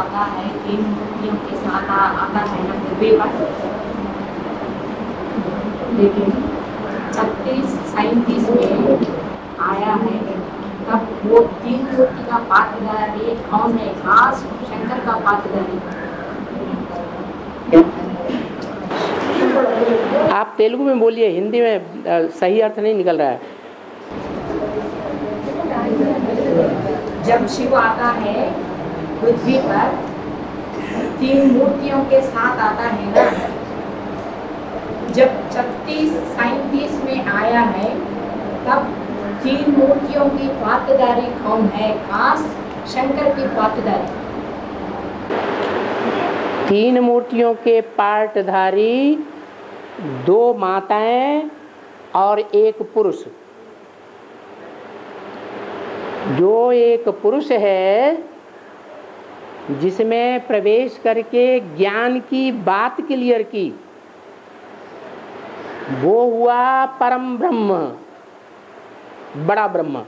आता है, 3 मूर्तियों के साथ आता है ना पृथ्वी पर, लेकिन 36-37 में आया है, तब वो 3 मूर्ति का पात्रधारी कौन है? खास शंकर का पात्रधारी। आप तेलुगु में बोलिए, हिंदी में सही अर्थ नहीं निकल रहा है। जब शिव आता है पृथ्वी पर, 3 मूर्तियों के साथ आता है ना, जब 36-37 में आया है, तब 3 मूर्तियों की पात्रधारी कौन है? खास शंकर की पात्रधारी। 3 मूर्तियों के पाटधारी 2 माताएं और 1 पुरुष। जो एक पुरुष है जिसमें प्रवेश करके ज्ञान की बात क्लियर की, वो हुआ परम ब्रह्म, बड़ा ब्रह्म,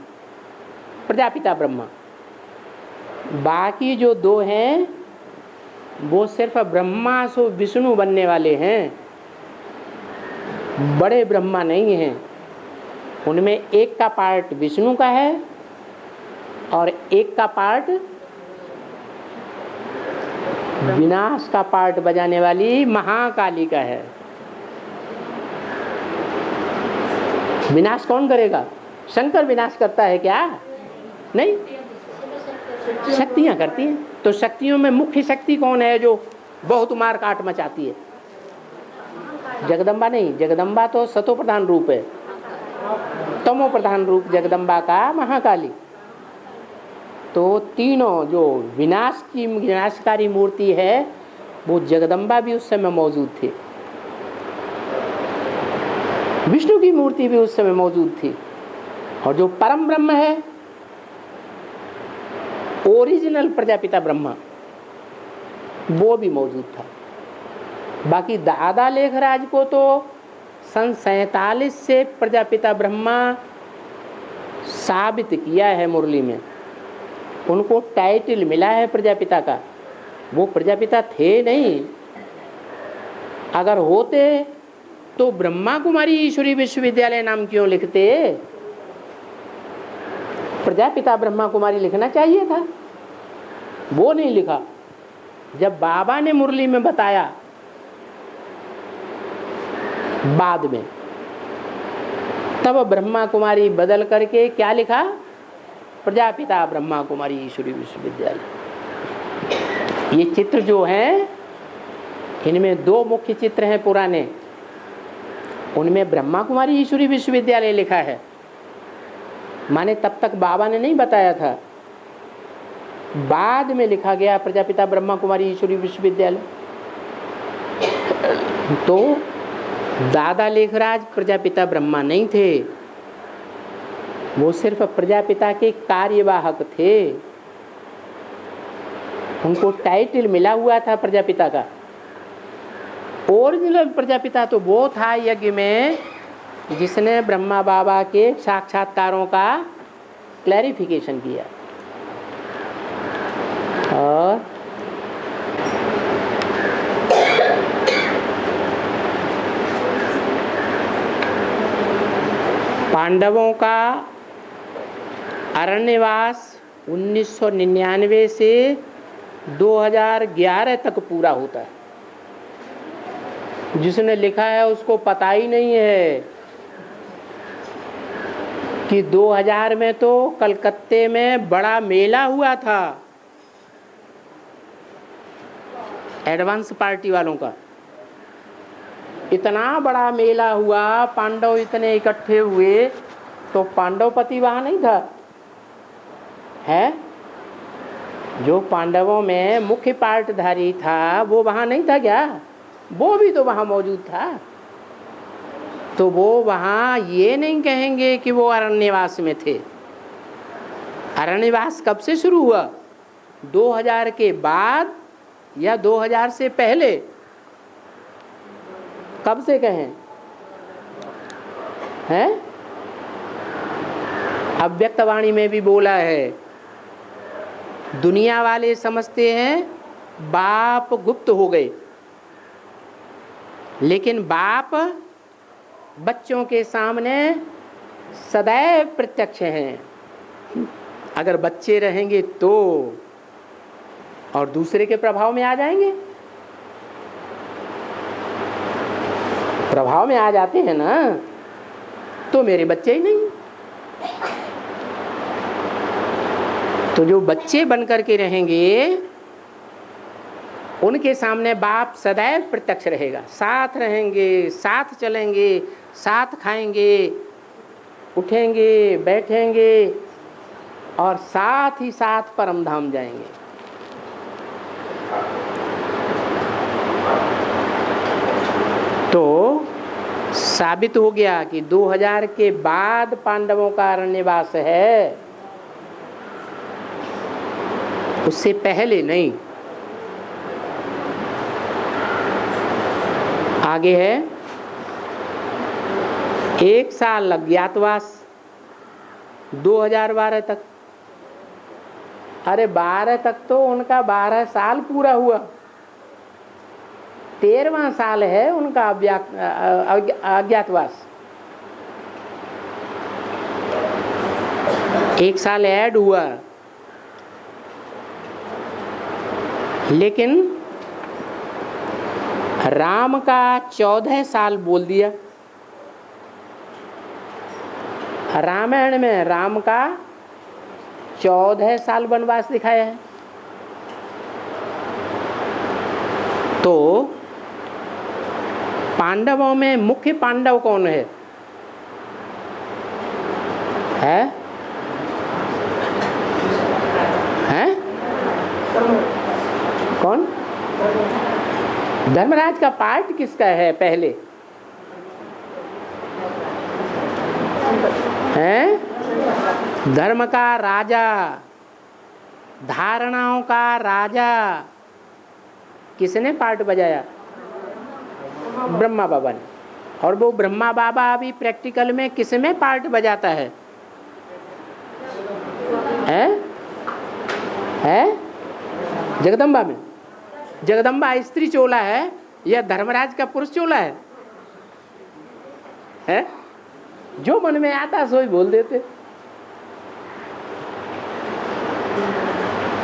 प्रजापिता ब्रह्मा। बाकी जो 2 हैं वो सिर्फ ब्रह्मा सो विष्णु बनने वाले हैं, बड़े ब्रह्मा नहीं हैं। उनमें एक का पार्ट विष्णु का है और एक का पार्ट विनाश का पार्ट बजाने वाली महाकाली का है। विनाश कौन करेगा? शंकर विनाश करता है क्या? नहीं, शक्तियां करती हैं। तो शक्तियों में मुख्य शक्ति कौन है जो बहुत मार काट मचाती है? जगदम्बा नहीं, जगदम्बा तो सतो प्रधान रूप है, तमो प्रधान रूप जगदम्बा का महाकाली। तो तीनों जो विनाशकारी मूर्ति है, वो जगदम्बा भी उस समय मौजूद थी, विष्णु की मूर्ति भी उस समय मौजूद थी, और जो परम ब्रह्म है, ओरिजिनल प्रजापिता ब्रह्मा, वो भी मौजूद था। बाकी दादा लेखराज को तो सन 47 से प्रजापिता ब्रह्मा साबित किया है मुरली में, उनको टाइटल मिला है प्रजापिता का। वो प्रजापिता थे नहीं, अगर होते तो ब्रह्मा कुमारी ईश्वरी विश्वविद्यालय नाम क्यों लिखते? प्रजापिता ब्रह्मा कुमारी लिखना चाहिए था, वो नहीं लिखा। जब बाबा ने मुरली में बताया बाद में, तब ब्रह्मा कुमारी बदल करके क्या लिखा? प्रजापिता ब्रह्मा कुमारी ईश्वरी विश्वविद्यालय। ये चित्र जो हैं, इनमें 2 मुख्य चित्र हैं पुराने, उनमें ब्रह्मा कुमारी ईश्वरी विश्वविद्यालय लिखा है, माने तब तक बाबा ने नहीं बताया था, बाद में लिखा गया प्रजापिता ब्रह्मा कुमारी ईश्वरी विश्वविद्यालय। तो दादा लेखराज प्रजापिता ब्रह्मा नहीं थे, वो सिर्फ प्रजापिता के कार्यवाहक थे। उनको टाइटल मिला हुआ था प्रजापिता का। ओरिजिनल प्रजापिता तो वो था यज्ञ में जिसने ब्रह्मा बाबा के साक्षात्कारों का क्लैरिफिकेशन किया। और पांडवों का अरण्यवास 1999 से 2011 तक पूरा होता है। जिसने लिखा है उसको पता ही नहीं है कि 2000 में तो कलकत्ते में बड़ा मेला हुआ था एडवांस पार्टी वालों का। इतना बड़ा मेला हुआ, पांडव इतने इकट्ठे हुए, तो पांडवपति वहां नहीं था है? जो पांडवों में मुख्य पार्टधारी था वो वहां नहीं था क्या? वो भी तो वहां मौजूद था। तो वो वहां ये नहीं कहेंगे कि वो अरण्यवास में थे। अरण्यवास कब से शुरू हुआ? 2000 के बाद या 2000 से पहले? कब से कहें? हैं? अव्यक्तवाणी में भी बोला है, दुनिया वाले समझते हैं बाप गुप्त हो गए, लेकिन बाप बच्चों के सामने सदैव प्रत्यक्ष हैं। अगर बच्चे रहेंगे तो और दूसरे के प्रभाव में आ जाएंगे, प्रभाव में आ जाते हैं ना, तो मेरे बच्चे ही नहीं। तो जो बच्चे बन करके रहेंगे उनके सामने बाप सदैव प्रत्यक्ष रहेगा, साथ रहेंगे, साथ चलेंगे, साथ खाएंगे, उठेंगे, बैठेंगे और साथ ही साथ परम धाम जाएंगे। तो साबित हो गया कि 2000 के बाद पांडवों का अरण्यवास है, उससे पहले नहीं। आगे है 1 साल अज्ञातवास 2012 तक। अरे 12 तक तो उनका 12 साल पूरा हुआ, 13वां साल है उनका अज्ञातवास। 1 साल ऐड हुआ, लेकिन राम का 14 साल बोल दिया। रामायण में राम का 14 साल वनवास दिखाया है। तो पांडवों में मुख्य पांडव कौन है? हैं? कौन? धर्मराज का पार्ट किसका है पहले? हैं? धर्म का राजा, धारणाओं का राजा किसने पार्ट बजाया? ब्रह्मा बाबा ने। और वो ब्रह्मा बाबा अभी प्रैक्टिकल में किसमें पार्ट बजाता है? जगदम्बा में। जगदम्बा स्त्री चोला है या धर्मराज का पुरुष चोला है? जो मन में आता सो ही बोल देते।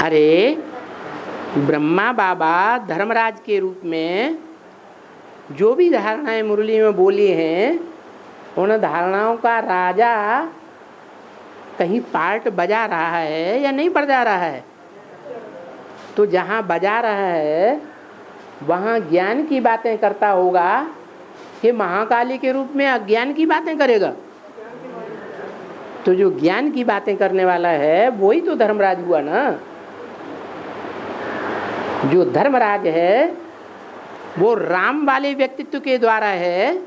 अरे ब्रह्मा बाबा धर्मराज के रूप में जो भी धारणाएं मुरली में बोली हैं, उन धारणाओं का राजा कहीं पार्ट बजा रहा है या नहीं बजा रहा है? तो जहाँ बजा रहा है वहाँ ज्ञान की बातें करता होगा कि महाकाली के रूप में अज्ञान की बातें करेगा? तो जो ज्ञान की बातें करने वाला है वही तो धर्मराज हुआ ना। जो धर्मराज है वो राम वाले व्यक्तित्व के द्वारा है,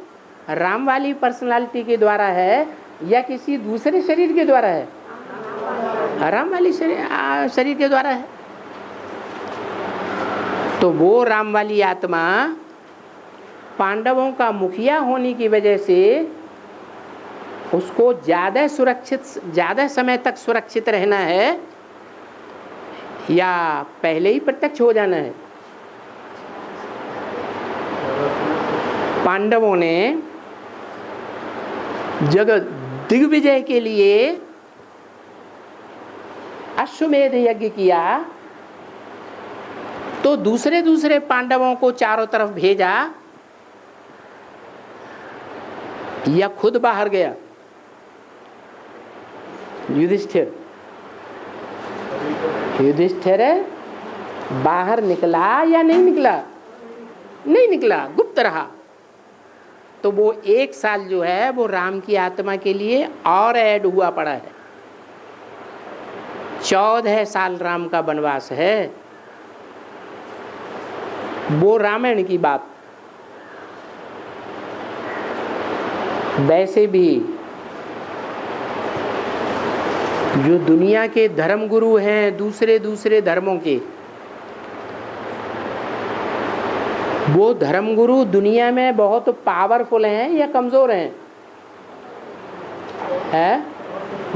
राम वाली पर्सनालिटी के द्वारा है या किसी दूसरे शरीर के द्वारा है? राम वाली शरीर के द्वारा है। तो वो राम वाली आत्मा पांडवों का मुखिया होने की वजह से उसको ज़्यादा समय तक सुरक्षित रहना है या पहले ही प्रत्यक्ष हो जाना है? पांडवों ने जगत दिग्विजय के लिए अश्वमेध यज्ञ किया, तो दूसरे पांडवों को चारों तरफ भेजा या खुद बाहर गया? युधिष्ठिर बाहर निकला या नहीं निकला? नहीं निकला, गुप्त रहा। तो वो 1 साल जो है वो राम की आत्मा के लिए और ऐड हुआ पड़ा है। 14 साल राम का वनवास है। वो रामायण की बात। वैसे भी जो दुनिया के धर्म गुरु हैं दूसरे धर्मों के, वो धर्म गुरु दुनिया में बहुत पावरफुल हैं या कमजोर हैं?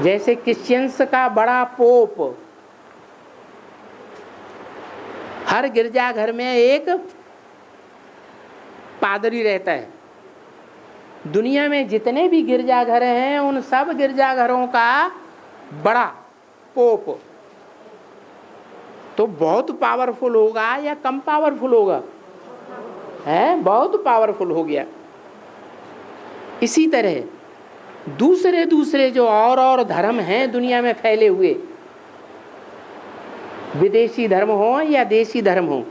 जैसे क्रिश्चियंस का बड़ा पोप हर गिरजाघर में एक पादरी रहता है। दुनिया में जितने भी गिरजाघर हैं उन सब गिरजाघरों का बड़ा पोप तो बहुत पावरफुल होगा या कम पावरफुल होगा? है, बहुत पावरफुल हो गया। इसी तरह दूसरे दूसरे जो और धर्म हैं दुनिया में फैले हुए, विदेशी धर्म हो या देशी धर्म हो,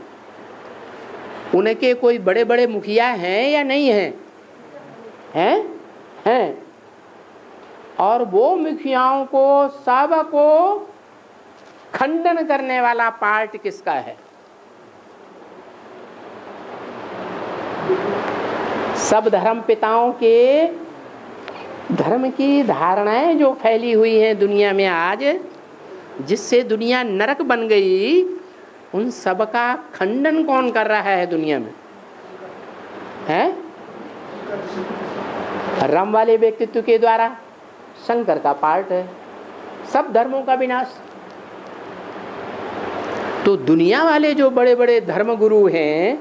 उनके कोई बड़े बड़े मुखिया हैं या नहीं हैं? हैं। और वो मुखियाओं को सबको खंडन करने वाला पार्ट किसका है? सब धर्म पिताओं के धर्म की धारणाएं जो फैली हुई हैं दुनिया में आज, जिससे दुनिया नरक बन गई, उन सब का खंडन कौन कर रहा है दुनिया में? है राम वाले व्यक्तित्व के द्वारा शंकर का पार्ट है सब धर्मों का विनाश। तो दुनिया वाले जो बड़े बड़े धर्म गुरु हैं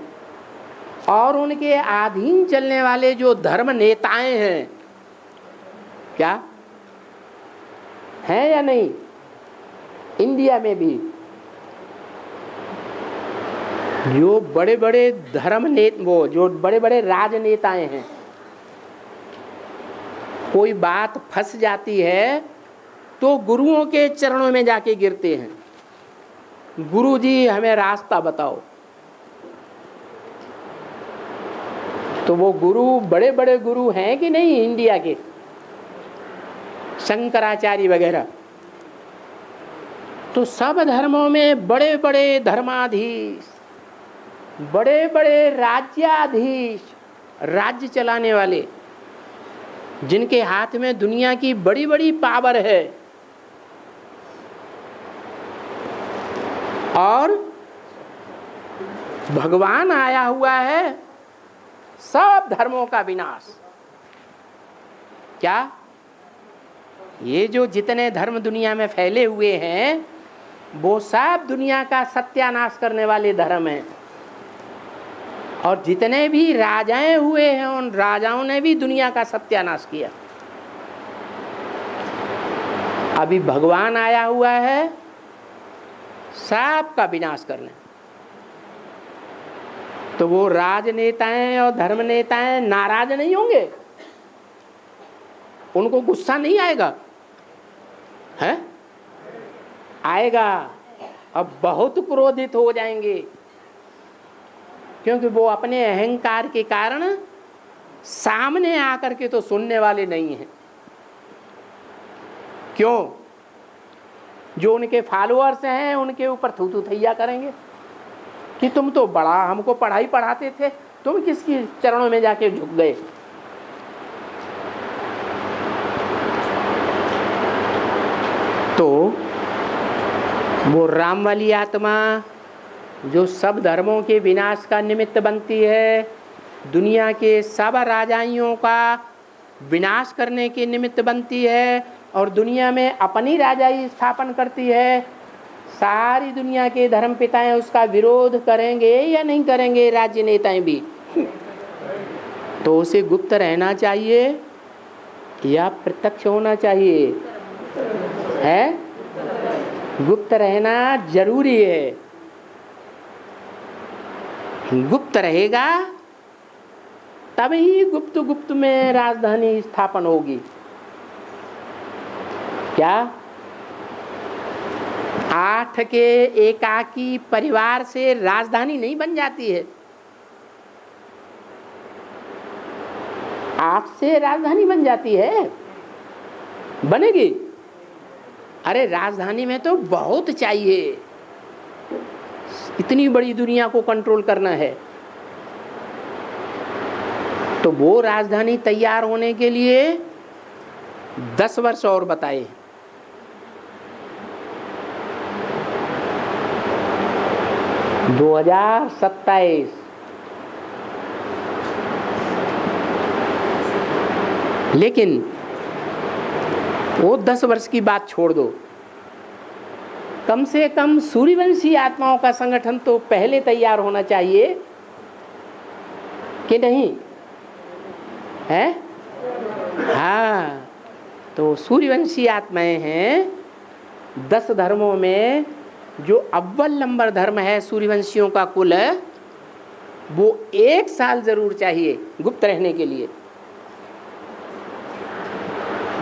और उनके अधीन चलने वाले जो धर्म नेताएं हैं, क्या है या नहीं? इंडिया में भी जो बड़े बड़े वो जो बड़े बड़े राजनेताएं हैं, कोई बात फंस जाती है तो गुरुओं के चरणों में जाके गिरते हैं, गुरु जी हमें रास्ता बताओ। तो वो गुरु बड़े बड़े गुरु हैं कि नहीं इंडिया के, शंकराचार्य वगैरह। तो सब धर्मों में बड़े बड़े धर्माधीश, बड़े बड़े राज्याधीश, राज्य चलाने वाले, जिनके हाथ में दुनिया की बड़ी बड़ी पावर है, और भगवान आया हुआ है सब धर्मों का विनाश। क्या ये जो जितने धर्म दुनिया में फैले हुए हैं वो सब दुनिया का सत्यानाश करने वाले धर्म हैं, और जितने भी राजाएं हुए हैं उन राजाओं ने भी दुनिया का सत्यानाश किया। अभी भगवान आया हुआ है सब का विनाश करने। तो वो राजनेताएं और धर्म नेताएं नाराज नहीं होंगे? उनको गुस्सा नहीं आएगा? है आएगा। अब बहुत क्रोधित हो जाएंगे, क्योंकि वो अपने अहंकार के कारण सामने आकर के तो सुनने वाले नहीं हैं। क्यों? जो उनके फॉलोअर्स हैं उनके ऊपर थू थू थैया करेंगे कि तुम तो बड़ा हमको पढ़ाई पढ़ाते थे, तुम किसकी चरणों में जाके झुक गए। तो वो राम वाली आत्मा जो सब धर्मों के विनाश का निमित्त बनती है, दुनिया के सब राजाइयों का विनाश करने के निमित्त बनती है, और दुनिया में अपनी राजाई स्थापन करती है, सारी दुनिया के धर्म पिताएं उसका विरोध करेंगे या नहीं करेंगे? राज्य नेताएं भी। तो उसे गुप्त रहना चाहिए या प्रत्यक्ष होना चाहिए? है गुप्त रहना जरूरी है। गुप्त रहेगा तभी गुप्त गुप्त में राजधानी स्थापन होगी। क्या 8 के एकाकी परिवार से राजधानी नहीं बन जाती है? 8 से राजधानी बन जाती है? बनेगी? अरे राजधानी में तो बहुत चाहिए, इतनी बड़ी दुनिया को कंट्रोल करना है। तो वो राजधानी तैयार होने के लिए 10 वर्ष और बताए। दो 2027 लेकिन वो 10 वर्ष की बात छोड़ दो, कम से कम सूर्यवंशी आत्माओं का संगठन तो पहले तैयार होना चाहिए कि नहीं है? हाँ, तो सूर्यवंशी आत्माएं हैं 10 धर्मों में। जो अव्वल नंबर धर्म है सूर्यवंशियों का कुल, वो 1 साल जरूर चाहिए गुप्त रहने के लिए।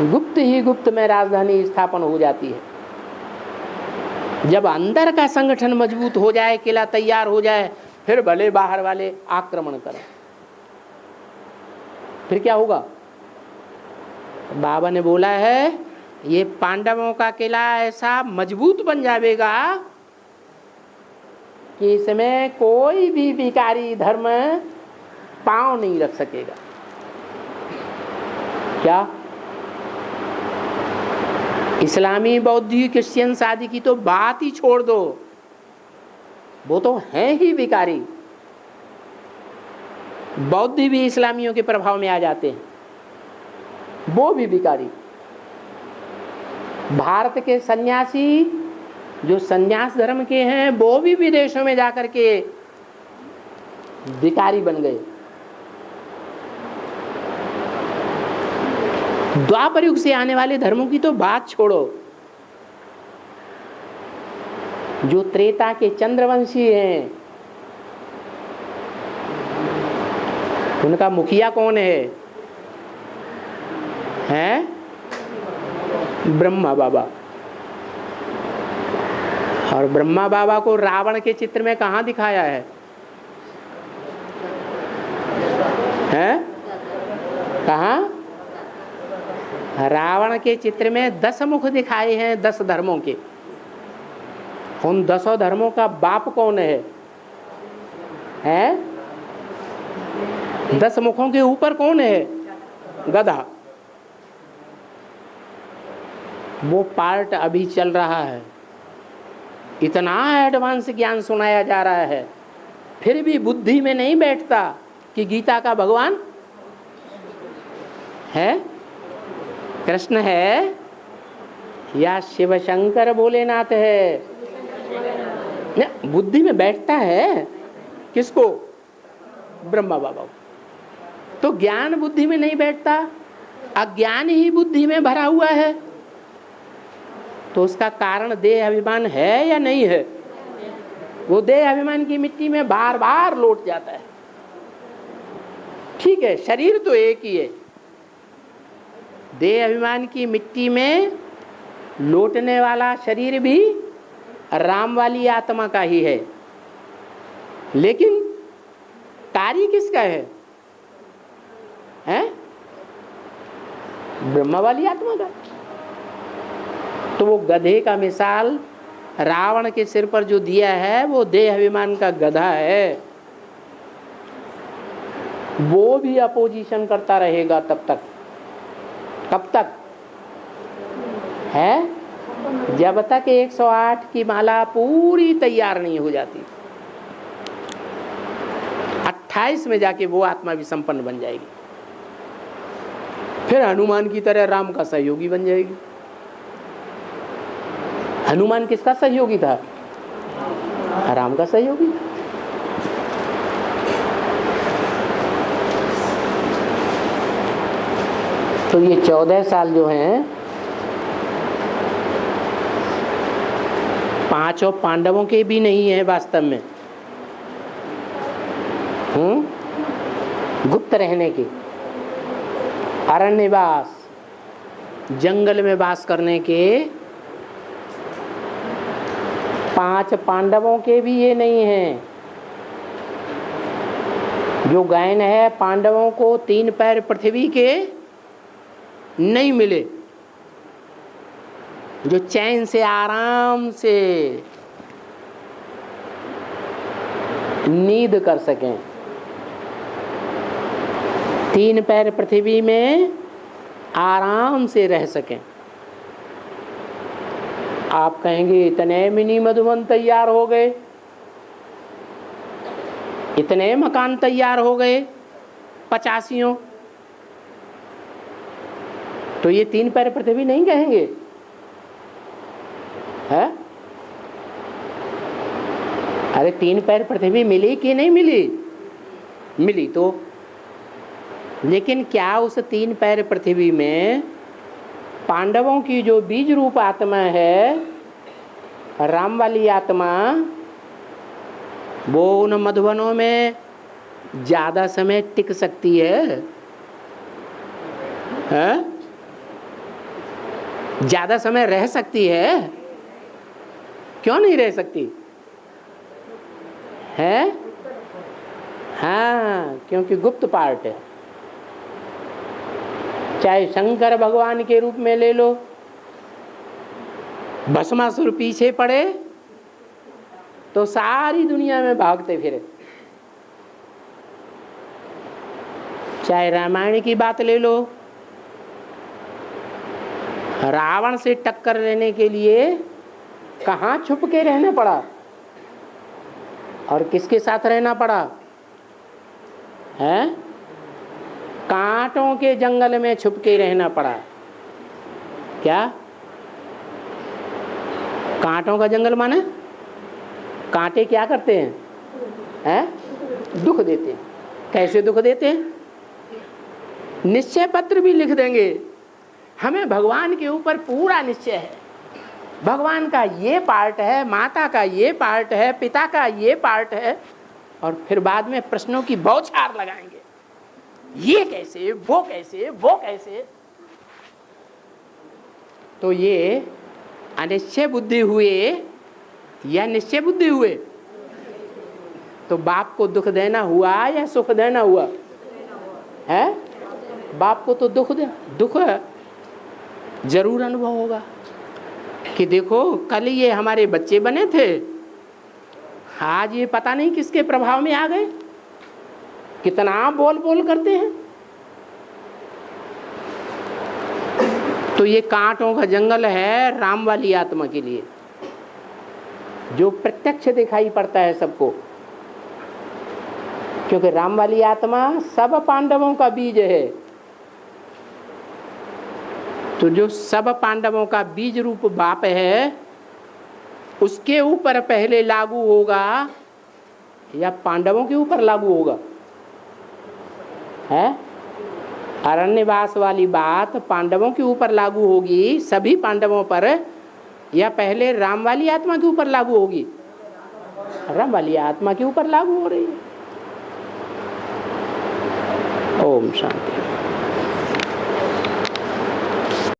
गुप्त ही गुप्त में राजधानी स्थापन हो जाती है। जब अंदर का संगठन मजबूत हो जाए, किला तैयार हो जाए, फिर भले बाहर वाले आक्रमण करें। फिर क्या होगा? बाबा ने बोला है ये पांडवों का किला ऐसा मजबूत बन जाएगा कि इसमें कोई भी विकारी धर्म पांव नहीं रख सकेगा। क्या? इस्लामी, बौद्धी, क्रिश्चियन आदि की तो बात ही छोड़ दो, वो तो हैं ही विकारी। बौद्ध भी इस्लामियों के प्रभाव में आ जाते हैं, वो भी विकारी। भारत के सन्यासी जो सन्यास धर्म के हैं, वो भी विदेशों में जाकर के विकारी बन गए। द्वापर युग से आने वाले धर्मों की तो बात छोड़ो, जो त्रेता के चंद्रवंशी हैं, उनका मुखिया कौन है? हैं? ब्रह्मा बाबा। और ब्रह्मा बाबा को रावण के चित्र में कहाँ दिखाया है? हैं? कहाँ? रावण के चित्र में 10 मुख दिखाए हैं 10 धर्मों के। उन 10 धर्मों का बाप कौन है? हैं? 10 मुखों के ऊपर कौन है? गधा। वो पार्ट अभी चल रहा है। इतना एडवांस ज्ञान सुनाया जा रहा है, फिर भी बुद्धि में नहीं बैठता कि गीता का भगवान है, कृष्ण है या शिव शंकर भोलेनाथ है। न, बुद्धि में बैठता है किसको? ब्रह्मा बाबा को। तो ज्ञान बुद्धि में नहीं बैठता, अज्ञान ही बुद्धि में भरा हुआ है। तो उसका कारण देह अभिमान है या नहीं है? वो देह अभिमान की मिट्टी में बार बार लौट जाता है। ठीक है, शरीर तो एक ही है, देह अभिमान की मिट्टी में लौटने वाला शरीर भी राम वाली आत्मा का ही है, लेकिन कार्य किसका है? हैं? ब्रह्मा वाली आत्मा का। तो वो गधे का मिसाल रावण के सिर पर जो दिया है, वो देह अभिमान का गधा है। वो भी अपोजिशन करता रहेगा तब तक। कब तक? है जब तक 108 की माला पूरी तैयार नहीं हो जाती। 28 में जाके वो आत्मा भी संपन्न बन जाएगी, फिर हनुमान की तरह राम का सहयोगी बन जाएगी। हनुमान किसका सहयोगी था? राम का सहयोगी। तो ये 14 साल जो हैं, 5 पांडवों के भी नहीं है वास्तव में। गुप्त रहने के, अरण्यवास, जंगल में वास करने के 5 पांडवों के भी ये नहीं है। जो गायन है, पांडवों को 3 पैर पृथ्वी के नहीं मिले, जो चैन से आराम से नींद कर सकें। 3 पैर पृथ्वी में आराम से रह सकें। आप कहेंगे इतने मिनी मधुबन तैयार हो गए, इतने मकान तैयार हो गए 85। तो ये 3 पैर पृथ्वी नहीं कहेंगे? है अरे 3 पैर पृथ्वी मिली कि नहीं मिली? मिली तो, लेकिन क्या उस 3 पैर पृथ्वी में पांडवों की जो बीज रूप आत्मा है, राम वाली आत्मा, वो उन मधुबनों में ज्यादा समय टिक सकती है? ज्यादा समय रह सकती है? क्यों नहीं रह सकती है? हाँ, क्योंकि गुप्त पार्ट है। चाहे शंकर भगवान के रूप में ले लो, भस्मासुर पीछे पड़े तो सारी दुनिया में भागते फिरे। चाहे रामायण की बात ले लो, रावण से टक्कर लेने के लिए कहाँ छुप के रहना पड़ा और किसके साथ रहना पड़ा है? कांटों के जंगल में छुप के रहना पड़ा। क्या? कांटों का जंगल माने कांटे क्या करते हैं? दुख देते हैं। कैसे दुख देते हैं? निश्चय पत्र भी लिख देंगे, हमें भगवान के ऊपर पूरा निश्चय है, भगवान का ये पार्ट है, माता का ये पार्ट है, पिता का ये पार्ट है, और फिर बाद में प्रश्नों की बौछार लगाएंगे, ये कैसे, वो कैसे, वो कैसे। तो ये अनिश्चय बुद्धि हुए या निश्चय बुद्धि हुए? तो बाप को दुख देना हुआ या सुख देना हुआ है? बाप को तो दुख जरूर अनुभव होगा कि देखो कल ये हमारे बच्चे बने थे, आज ये पता नहीं किसके प्रभाव में आ गए, कितना बोल बोल करते हैं। तो ये कांटों का जंगल है राम वाली आत्मा के लिए, जो प्रत्यक्ष दिखाई पड़ता है सबको, क्योंकि राम वाली आत्मा सब पांडवों का बीज है। तो जो सब पांडवों का बीज रूप बाप है, उसके ऊपर पहले लागू होगा या पांडवों के ऊपर लागू होगा? है अरण्यवास वाली बात पांडवों के ऊपर लागू होगी, सभी पांडवों पर, या पहले राम वाली आत्मा के ऊपर लागू होगी? राम वाली आत्मा के ऊपर लागू हो रही है। ओम शांति।